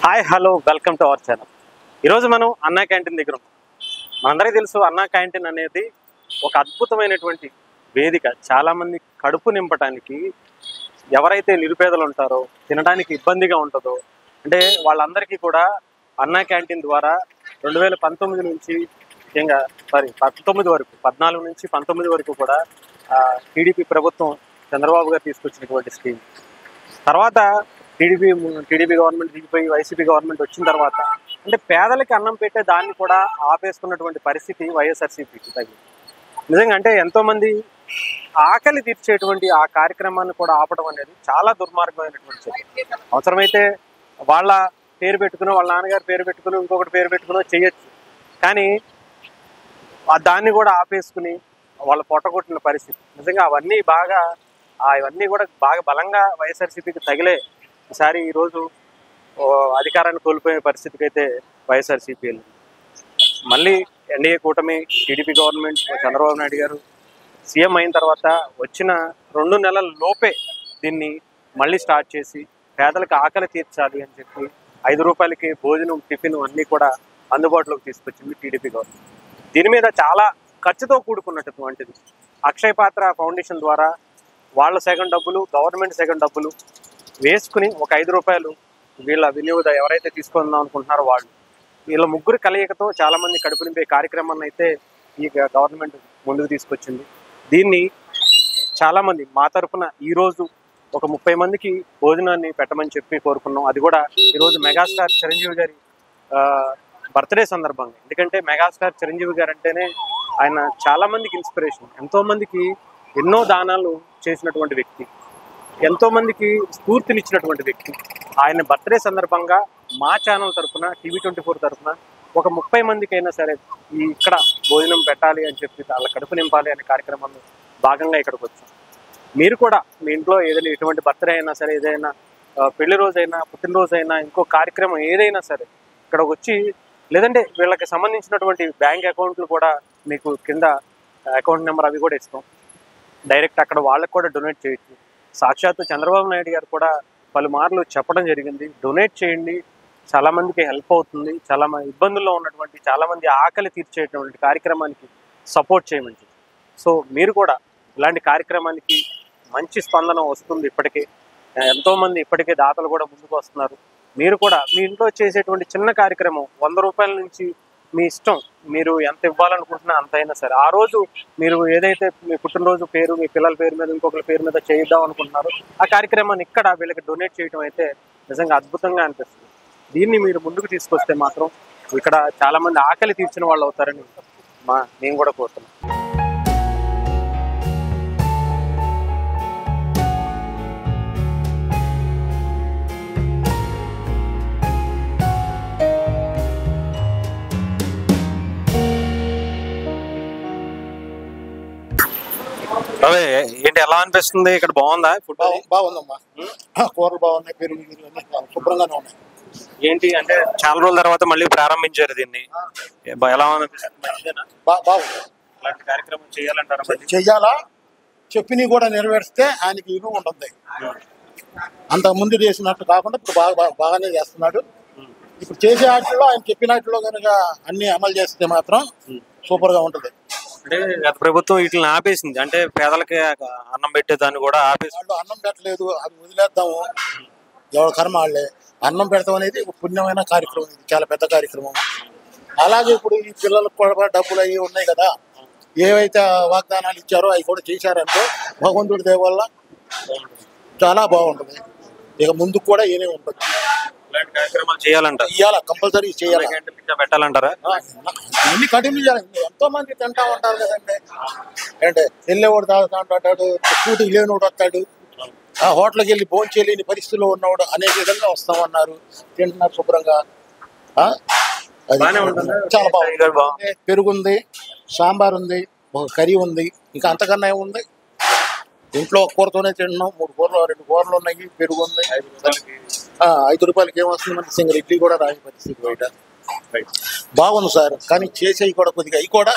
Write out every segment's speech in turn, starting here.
Hi hello welcome to our channel. ఈరోజు మనం అన్నా క్యాంటీన్ దగ్గర ఉన్నాం. మనందరికీ తెలుసు అన్నా క్యాంటీన్ అనేది ఒక అద్భుతమైనటువంటి వేదిక. చాలామంది కడుపు నింపడానికి ఎవరైతే నిరుపేదలు ఉంటారో, తినడానికి ఇబ్బందిగా ఉంటుందో, అంటే వాళ్ళందరికీ కూడా అన్నా క్యాంటీన్ ద్వారా 2019 నుంచి ముఖ్యంగా 19 వరకు 14 నుంచి 19 వరకు కూడా టీడీపీ ప్రభుత్వం చంద్రబాబు గారు తీసుకొచ్చినటువంటి స్కీమ్. తర్వాత టీడీపీ గవర్నమెంట్ దిగిపోయి వైసీపీ గవర్నమెంట్ వచ్చిన తర్వాత అంటే పేదలకి అన్నం పెట్టే దాన్ని కూడా ఆపేసుకున్నటువంటి పరిస్థితి వైఎస్ఆర్సీపీకి తగ్గింది. నిజంగా అంటే ఎంతోమంది ఆకలి తీర్చేటువంటి ఆ కార్యక్రమాన్ని కూడా ఆపడం అనేది చాలా దుర్మార్గమైనటువంటి చర్య. అవసరమైతే వాళ్ళ పేరు పెట్టుకుని, వాళ్ళ నాన్నగారి పేరు పెట్టుకుని, ఇంకొకటి పేరు పెట్టుకుని చేయొచ్చు. కానీ దాన్ని కూడా ఆపేసుకుని వాళ్ళు పొట్టగొట్టిన పరిస్థితి. నిజంగా ఇవన్నీ కూడా బాగా బలంగా వైఎస్ఆర్సీపీకి తగిలే ఈసారి ఈరోజు అధికారాన్ని కోల్పోయే పరిస్థితికి అయితే వైఎస్ఆర్సీపీ మళ్ళీ ఎన్డీఏ కూటమి టీడీపీ గవర్నమెంట్ చంద్రబాబు నాయుడు గారు సీఎం అయిన తర్వాత వచ్చిన 2 నెలల లోపే దీన్ని మళ్ళీ స్టార్ట్ చేసి పేదలకు ఆకలి తీర్చాలి అని చెప్పి 5 రూపాయలకి భోజనం, టిఫిన్ అన్నీ కూడా అందుబాటులోకి తీసుకొచ్చింది టీడీపీ గవర్నమెంట్. దీని మీద చాలా ఖర్చుతో కూడుకున్నటువంటిది. అక్షయ్ పాత్ర ఫౌండేషన్ ద్వారా వాళ్ళ సగం డబ్బులు, గవర్నమెంట్ సగం డబ్బులు వేసుకుని ఒక 5 రూపాయలు వీళ్ళ వినియోగ ఎవరైతే తీసుకుందాం అనుకుంటున్నారో వీళ్ళ ముగ్గురు కలయికతో చాలామంది కడుపు నింపే కార్యక్రమాన్ని అయితే ఈ గవర్నమెంట్ ముందుకు తీసుకొచ్చింది. దీన్ని చాలామంది మా తరఫున ఈరోజు ఒక 30 మందికి భోజనాన్ని పెట్టమని చెప్పి కోరుకున్నాం. అది కూడా ఈరోజు మెగాస్టార్ చిరంజీవి గారి బర్త్డే సందర్భంగా. ఎందుకంటే మెగాస్టార్ చిరంజీవి గారు అంటేనే ఆయన చాలామందికి ఇన్స్పిరేషన్, ఎంతోమందికి ఎన్నో దానాలు చేసినటువంటి వ్యక్తి, ఎంతోమందికి స్ఫూర్తినిచ్చినటువంటి వ్యక్తి. ఆయన బర్త్డే సందర్భంగా మా ఛానల్ తరఫున, TV24 తరఫున ఒక 30 మందికైనా సరే ఇక్కడ భోజనం పెట్టాలి అని చెప్పి వాళ్ళ కడుపు నింపాలి అనే కార్యక్రమంలో భాగంగా ఇక్కడికి వచ్చాం. మీరు కూడా మీ ఇంట్లో ఏదైనా ఎటువంటి బర్త్డే అయినా సరే, ఏదైనా పెళ్లి రోజైనా, పుట్టినరోజైనా, ఇంకో కార్యక్రమం ఏదైనా సరే ఇక్కడికి వచ్చి, లేదంటే వీళ్ళకి సంబంధించినటువంటి బ్యాంక్ అకౌంట్లు కూడా మీకు కింద అకౌంట్ నెంబర్ అవి కూడా ఇస్తాం. డైరెక్ట్ అక్కడ వాళ్ళకి కూడా డొనేట్ చేయొచ్చు. సాక్షాత్తు చంద్రబాబు నాయుడు గారు కూడా పలుమార్లు చెప్పడం జరిగింది, డొనేట్ చేయండి, చాలామందికి హెల్ప్ అవుతుంది, చాలా ఇబ్బందుల్లో ఉన్నటువంటి చాలామంది ఆకలి తీర్చేటువంటి కార్యక్రమానికి సపోర్ట్ చేయమని. సో మీరు కూడా ఇలాంటి కార్యక్రమానికి మంచి స్పందన వస్తుంది. ఎంతోమంది ఇప్పటికే దాతలు కూడా ముందుకు వస్తున్నారు. మీరు కూడా మీ ఇంట్లో చేసేటువంటి చిన్న కార్యక్రమం 100 రూపాయల నుంచి మీ ఇష్టం, మీరు ఎంత ఇవ్వాలనుకుంటున్నా అంత అయినా సరే, ఆ రోజు మీరు ఏదైతే మీ పుట్టినరోజు పేరు, మీ పిల్లల పేరు మీద, ఇంకొకరి పేరు మీద చేయిద్దాం అనుకుంటున్నారో ఆ కార్యక్రమాన్ని ఇక్కడ వీళ్ళకి డొనేట్ చేయడం అయితే నిజంగా అద్భుతంగా అనిపిస్తుంది. దీన్ని మీరు ముందుకు తీసుకొస్తే మాత్రం ఇక్కడ చాలామంది ఆకలి తీర్చిన వాళ్ళు అవుతారని నేను కూడా కోరుతున్నాను. ఏంటి, ఎలా అనిపిస్తుంది? ఇక్కడ బాగుందా? ఫుడ్ బాగుందమ్మా, కూరలు బాగున్నాయి, పెరుగు శుభ్రంగానే ఉన్నాయి. ఏంటి అంటే చాలా రోజుల తర్వాత మళ్ళీ ప్రారంభించారు దీన్ని, ఎలా అనిపిస్తుంది? బాగుంది. ఇలాంటి కార్యక్రమం చేయాలంటారా? చెయ్యాలా, చెప్పినవి కూడా నెరవేరిస్తే ఆయనకి ఇరువు ఉంటుంది. అంతకు ముందు చేసినట్టు కాకుండా ఇప్పుడు బాగానే చేస్తున్నాడు. ఇప్పుడు చేసే వాటిలో ఆయన చెప్పినట్లో కనుక అన్ని అమలు చేస్తే మాత్రం సూపర్ గా ఉంటుంది. అంటే గత ప్రభుత్వం వీటిని ఆపేసింది, అంటే పేదలకి అన్నం పెట్టేదాన్ని కూడా ఆపేసి. వాళ్ళు అన్నం పెట్టలేదు, అది వదిలేద్దాము, ఎవరి కర్మ వాళ్ళే. అన్నం పెడతాం అనేది పుణ్యమైన కార్యక్రమం, ఇది చాలా పెద్ద కార్యక్రమం. అలాగే ఇప్పుడు ఈ పిల్లలకు కూడా డబ్బులు అవి ఉన్నాయి కదా, ఏవైతే వాగ్దానాలు ఇచ్చారో అవి కూడా చేశారంటే భగవంతుడి దయ వల్ల చాలా బాగుంటుంది. ఇక ముందుకు కూడా ఏనే ఉంటుంది. కార్యక్రమాలు చేయాలంట, ఇవాళ కంపల్సరీ చేయాలి, పెట్టాలంటారా? ఇవన్నీ కంటిన్యూ చేయాలి. ఎంతో మంది తింటా ఉంటారు కదండి, అంటే వెళ్ళేవాడు తాగుతా ఉంటాడు, కూటికి లేనివాడు వస్తాడు, ఆ హోటల్కి వెళ్ళి భోజనం చేయలేని పరిస్థితిలో ఉన్నవాడు అనేక విధంగా వస్తామన్నారు, తింటున్నారు శుభ్రంగా. చాలా బాగుంది. పెరుగుంది, సాంబార్ ఉంది, ఒక కర్రీ ఉంది, ఇంకా అంతకన్నా ఏముంది. ఇంట్లో ఒక కూరతోనే తింటున్నాం, 3 కూరలు 2 కూరలు ఉన్నాయి, పెరుగు ఉంది. 5 రూపాయలకి ఏమొస్తుంది మనకి? సింగిల్ ఇడ్లీ కూడా రాని పరిస్థితి బయట. బాగుంది సార్, కానీ చేసేవి కూడా కొద్దిగా అవి కూడా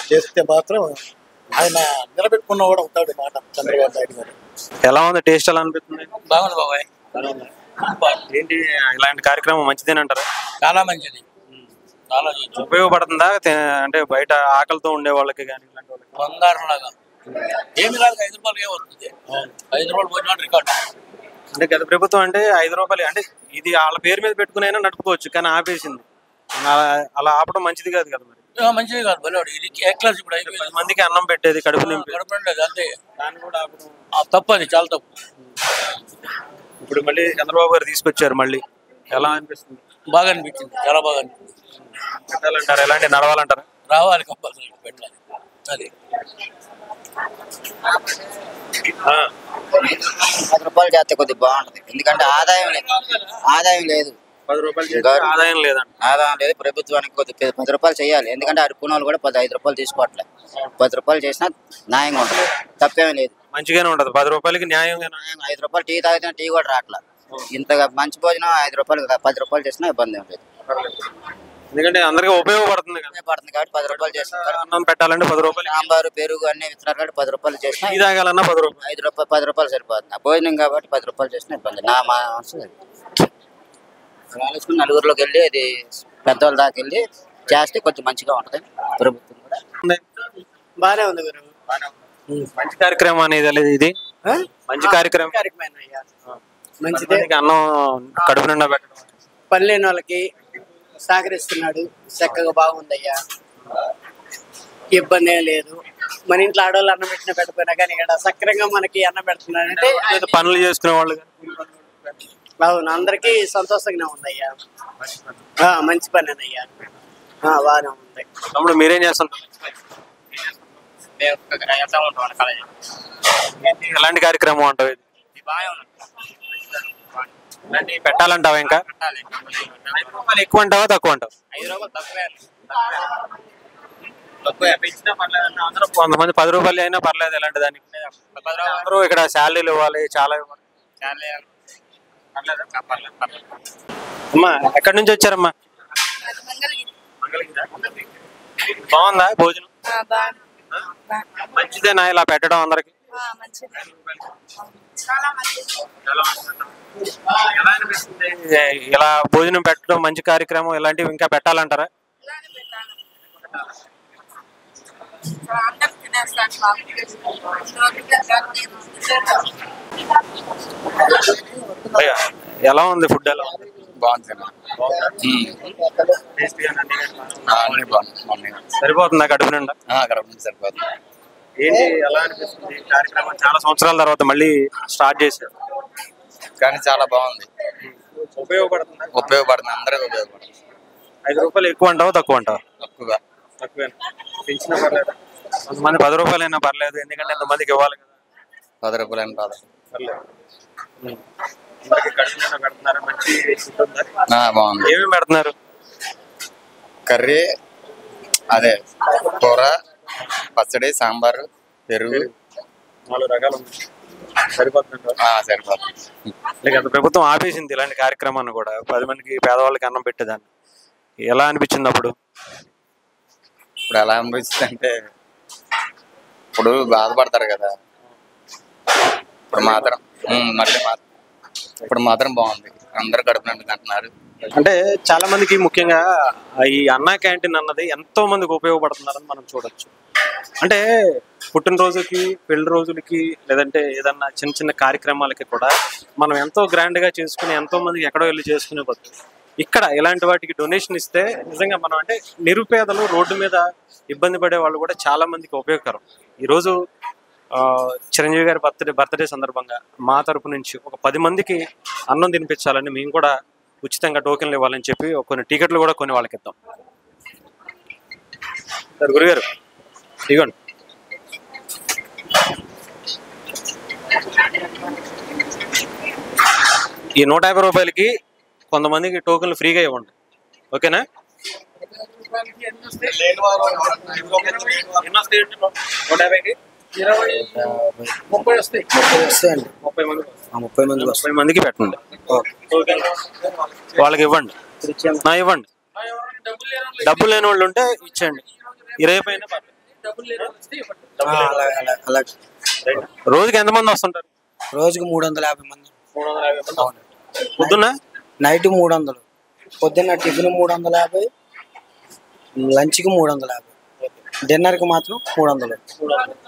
చేస్తే మాత్రం ఆయన నిలబెట్టుకున్న కూడా ఉంటాడు మాట చంద్రబాబు నాయుడు గారు. ఎలా ఉంది? టేస్ట్ ఎలా అనిపిస్తుంది? బాగుంది బాబాయ్. ఏంటి ఇలాంటి కార్యక్రమం మంచిదేనంటారా? చాలా మంచిది, చాలా ఉపయోగపడుతుందా? అంటే బయట ఆకలితో ఉండే వాళ్ళకి కానీ ఇలాంటి వాళ్ళకి బంగారం లాగా ఏమి రాదు. 5 రూపాయలకే వస్తుంది. 5 రూపాయలు భోజనం రికార్డు. అంటే గత ప్రభుత్వం అంటే 5 రూపాయలు అంటే ఇది వాళ్ళ పేరు మీద పెట్టుకునైనా నడుపుకోవచ్చు, కానీ ఆపేసింది. అలా ఆపడం మంచిది కాదు కదా మరి. మంచిది కాదు బలివాడు. ఇది ఏ క్లాస్ ఇప్పుడు 10 మందికి అన్నం పెట్టేది, కడుపు నింపి గడపలేదు అంతే. దాన్ని కూడా ఆపడం తప్పు, అది చాలా తప్పు. ఇప్పుడు మళ్ళీ చంద్రబాబు గారు తీసుకొచ్చారు, మళ్ళీ ఎలా అనిపిస్తుంది? బాగా అనిపించింది, చాలా బాగా అనిపించింది. పెట్టాలంటారా? ఎలాంటి నడవాలంటారా? రావాలి, కంపల్సరీ పెట్టాలి. అది 10 రూపాయలు చేస్తే కొద్దిగా బాగుంటది. ఎందుకంటే ఆదాయం లేదు, 10 రూపాయలు చేస్తే ఆదాయం లేదండి. ఆదాయం లేదు. ప్రభుత్వానికి కొద్దిగా 10 రూపాయలు చేయాలి. ఎందుకంటే అడుక్కున్న వాళ్ళు కూడా 5 రూపాయలు తీసుకోవట్లేదు. 10 రూపాయలు చేసినా న్యాయంగా ఉంటుంది, తప్పేమీ లేదు. మంచిగానే ఉంటది. 10 రూపాయలకి న్యాయంగా. 5 రూపాయలు టీ తాగితే టీ కూడా రావట్లేదు. ఇంతగా మంచి భోజనం 5 రూపాయలు 10 రూపాయలు చేసినా ఇబ్బంది ఏం లేదు. ఎందుకంటే అందరికీ ఉపయోగపడుతుంది కదా. ఉపయోగపడుతుంది కాబట్టి 10 రూపాయలు చేస్తారు. అన్నం పెట్టాలంటే 10 రూపాయలు, సాంబారు పెరుగు అన్ని ఇస్తున్నారు కాబట్టి 10 రూపాయలు చేసినా, టీ తాగాలన్నా 10 రూపాయలు, 10 రూపాయలు సరిపోతుంది. భోజనం కాబట్టి 10 రూపాయలు చేసినా ఇబ్బంది. నా మనసు ఆలోచుకుని నలుగురిలోకి వెళ్ళి అది పెద్దవాళ్ళ దాకా వెళ్ళి చేస్తే కొంచెం మంచిగా ఉంటుంది. ప్రభుత్వం కూడా బాగానే ఉంది గురు. మంచి కార్యక్రమం అనేది ఇది మంచి కార్యక్రమం. మంచిదే. అన్నం కడుపు నిండా పెట్టడం, పనిలేని వాళ్ళకి సహకరిస్తున్నాడు. చక్కగా బాగుందయ్యా, ఇబ్బంది ఏం లేదు. మన ఇంట్లో ఆడవాళ్ళు అన్నం పెట్టిన పెట్టపోయినా కానీ ఇక్కడ సక్రంగా మనకి అన్నం పెడుతున్నాడంటే పనులు చేసుకునే వాళ్ళు అవును, అందరికి సంతోషంగా ఉందయ్యా. మంచి పనేనయ్యా, బాగానే ఉంది. తమ్ముడు మీరేం చేస్తుంటారు? ఎలాంటి కార్యక్రమం అంటావు ఇది? పెట్టాలంటావా? ఇంకా 5 రూపాయలు ఎక్కువ అంటావా తక్కువ అంటావా? 5 రూపాయలు తక్కువే. కొంతమంది 10 రూపాయలు అయినా పర్లేదు. ఎలాంటి దానికి అందరూ ఇక్కడ శాలరీలు ఇవ్వాలి, చాలా ఇవ్వాలి. అమ్మా ఎక్కడి నుంచి వచ్చారమ్మా? బాగుందా భోజనం? మంచిదేనా ఇలా పెట్టడం అందరికి? ఇలా భోజనం పెట్టడం మంచి కార్యక్రమం. ఇలాంటివి ఇంకా పెట్టాలంటారా? ఎలా ఉంది ఫుడ్? ఎలా ఉంది? సరిపోతుందా కడుపు నిండా? సరిపోతుంది. ఏంటి ఎలా అనిపిస్తుంది కార్యక్రమం? చాలా సంవత్సరాల తర్వాత మళ్ళీ స్టార్ట్ చేశారు కానీ చాలా బాగుంది. ఉపయోగపడుతుంది. అందరికీ ఉపయోగపడుతుంది. 5 రూపాయలు ఎక్కువ అంటావా తక్కువ అంటావా? తక్కువే. పెంచినా పర్లేదు, కొంతమంది 10 రూపాయలు అయినా పర్లేదు, ఎందుకంటే ఎంతమందికి ఇవ్వాలి కదా. 10 రూపాయలు అయినా పర్లేదు. పెడుతున్నారు, మంచి బాగుంది. ఏమేమి పెడుతున్నారు? కర్రీ, అదే కూర, పచ్చడి, సాంబారు, పెరుగు, 4 రకాలు సరిపోతుంది. గత ప్రభుత్వం ఆపేసింది ఇలాంటి కార్యక్రమాన్ని కూడా. 10 మందికి పేదవాళ్ళకి అన్నం పెట్టేదాన్ని. ఎలా అనిపించింది అప్పుడు? ఇప్పుడు ఎలా అనిపిస్తుంది అంటే ఇప్పుడు బాధపడతారు కదా. ఇప్పుడు మాత్రం బాగుంది. అందరు కడుపు నిండుగా అంటున్నారు. అంటే చాలా మందికి ముఖ్యంగా ఈ అన్నా క్యాంటీన్ అన్నది ఎంతో మందికి ఉపయోగపడుతున్నారని మనం చూడొచ్చు. అంటే పుట్టినరోజుకి, పెళ్లి రోజులకి, లేదంటే ఏదన్నా చిన్న చిన్న కార్యక్రమాలకి కూడా మనం ఎంతో గ్రాండ్గా చేసుకుని ఎంతో మందికి ఎక్కడో వెళ్ళి చేసుకునే బదులు ఇక్కడ ఇలాంటి వాటికి డొనేషన్ ఇస్తే నిజంగా మనం అంటే నిరుపేదలు, రోడ్డు మీద ఇబ్బంది పడే వాళ్ళు కూడా చాలా మందికి ఉపయోగకరం. ఈరోజు చిరంజీవి గారి బర్త్డే సందర్భంగా మా తరపు నుంచి ఒక 10 మందికి అన్నం తినిపించాలని మేము కూడా ఉచితంగా టోకెన్లు ఇవ్వాలని చెప్పి కొన్ని టికెట్లు కూడా కొన్ని వాళ్ళకి ఇద్దాం. సార్ గురుగారు ఇదిగోండి. ఈ 150 రూపాయలకి కొంతమందికి టోకెన్లు ఫ్రీగా ఇవ్వండి, ఓకేనా? 30 మందికి పెట్టండి, వాళ్ళకి ఇవ్వండి. ఇవ్వండి. డబ్బులు లేని వాళ్ళు ఉంటే ఇచ్చేయండి. 20 పైన రోజుకి ఎంతమంది వస్తుంటారు? రోజుకి 350 మంది. పొద్దున్న నైట్ 300, పొద్దున్న టిఫిన్ 350, లంచ్కి 350, డిన్నర్కి మాత్రం 300.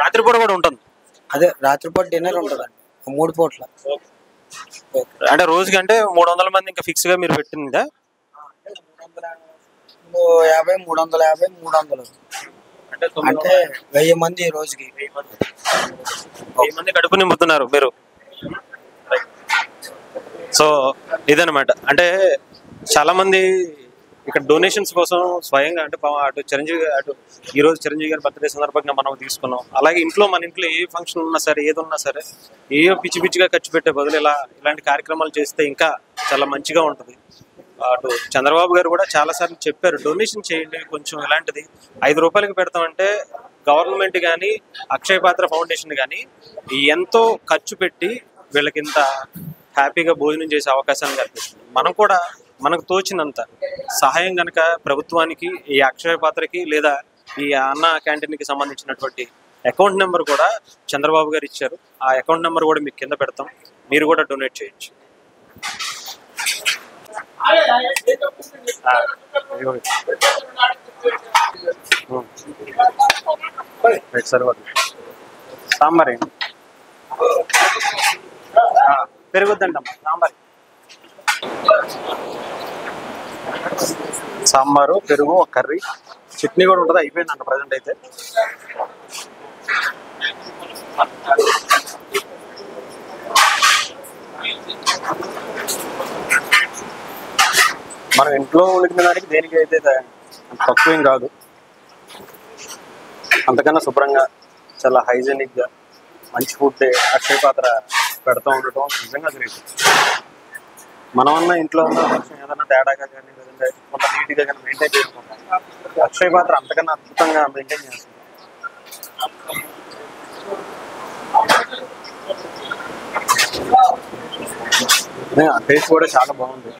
రాత్రిపూట కూడా ఉంటుంది. అదే రాత్రిపూట డిన్నర్ ఉంటుందండి 3 పూట్ల. అంటే రోజుకి అంటే 300 మంది ఇంకా ఫిక్స్ గా మీరు పెట్టిందా? 350, 350, 300 అంటే 1000 మంది రోజుకి. 1000 మంది కడుపు నింపుతున్నారు మీరు. సో ఇదనమాట. అంటే చాలా మంది ఇక్కడ డొనేషన్స్ కోసం స్వయంగా అంటే అటు ఈరోజు చిరంజీవి గారి బర్త్డే సందర్భంగా మనం తీసుకున్నాం. అలాగే మన ఇంట్లో ఏ ఫంక్షన్ ఉన్నా సరే, ఏది ఉన్నా సరే, పిచ్చి పిచ్చిగా ఖర్చు పెట్టే బదులు ఇలాంటి కార్యక్రమాలు చేస్తే ఇంకా చాలా మంచిగా ఉంటుంది. అటు చంద్రబాబు గారు కూడా చాలా సార్లు చెప్పారు, డొనేషన్ చేయండి కొంచెం. ఇలాంటిది 5 రూపాయలకి పెడతామంటే గవర్నమెంట్ కానీ అక్షయ పాత్ర ఫౌండేషన్ కానీ ఎంతో ఖర్చు పెట్టి వీళ్ళకి ఇంత హ్యాపీగా భోజనం చేసే అవకాశాన్ని కల్పిస్తుంది. మనం కూడా మనకు తోచినంత సహాయం కనుక ప్రభుత్వానికి, ఈ అక్షయ పాత్రకి లేదా ఈ అన్న క్యాంటీన్కి సంబంధించినటువంటి అకౌంట్ నెంబర్ కూడా చంద్రబాబు గారు ఇచ్చారు. ఆ అకౌంట్ నెంబర్ కూడా మీకు కింద పెడతాం, మీరు కూడా డొనేట్ చేయొచ్చు. సాంబార్ ఏంటి? పెరుగుద్దంటమ్మా సాంబార్. సాంబారు, పెరుగు, ఒక కర్రీ, చట్నీ కూడా ఉంటుంది. అయిపోయిందంట ప్రజెంట్ అయితే. మనం ఇంట్లో ఉడికిన దానికి దేనికి అయితే తక్కువేం కాదు. అంతకన్నా శుభ్రంగా చాలా హైజెనిక్గా మంచి ఫుడ్ అక్షయ పాత్ర పెడతా ఉండటం నిజంగా గ్రేట్. మనమన్నా ఇంట్లో ఉన్న కొంచెం ఏదైనా తేడాగా కానీ లేదంటే కొంత నీట్గా కానీ మెయింటైన్ చేసుకుంటాం. అక్షయ పాత్ర అంతకన్నా అద్భుతంగా మెయింటైన్ చేస్తుంది. టేస్ట్ కూడా చాలా బాగుంది.